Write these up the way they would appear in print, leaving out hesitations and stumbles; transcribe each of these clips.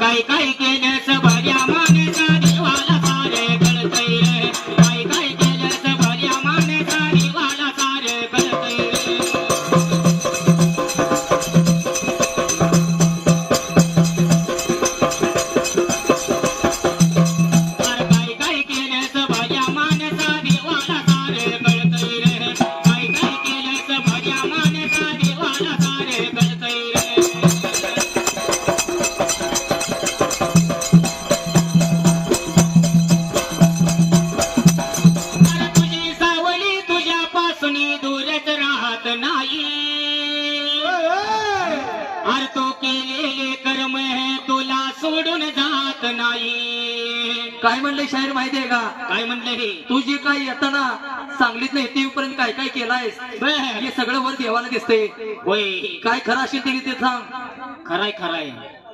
काय काय केलंस भल्या मानेचा देवाला सारे कळतंय रे काय काय केलंस भल्या मानेचा देवाला सारे कळतंय रे अरे काय काय केलंस भल्या मानेचा देवाला सारे कळतंय रे काय काय केलंस भल्या मानेचा देवाला सारे कळतंय रे तुझी सावली तुझ्यापासून दूरच राहत नाही अरे तो केलेले कर्म हे तुला सोडून जात नाही काय म्हणले शाहीर माहितीये का? काय म्हणलं हे तू जे काही येताना सांगलीत नाही येईपर्यंत काय काय केलायस बर. हे सगळं वर देवाला दिसते. होय काय खरं असेल ते सांग. खराय खराय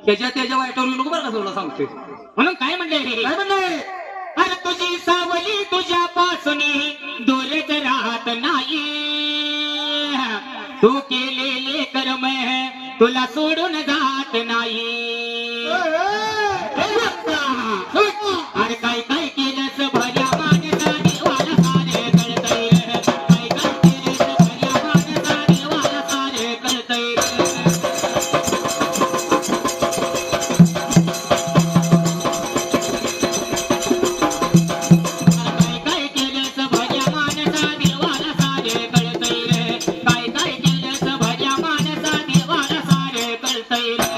त्याच्या वाईटावर येऊ नको बरं का तुला सांगते. म्हणून काय म्हणले हे काय म्हणले? अरे तुझी सावली तुझ्यापासून दूरच राहत नाही तू केलेले कर्म हे तुला सोडून जात नाही अरे काय काय केलंस भल्या मानेचा देवाला सारे कळतंय काय काय केलंस भल्या मानेचा देवाला सारे कळतंय काय काय केलंस भल्या मानेचा देवाला सारे कळतंय रे काय काय केलंस भल्या मानेचा देवाला सारे कळतंय रे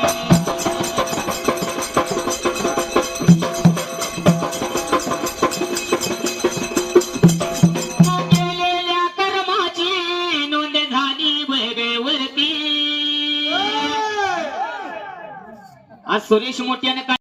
केलेल्या कर्माची नोंद झाली बघवरती आज सुरेश मोठ्याने काय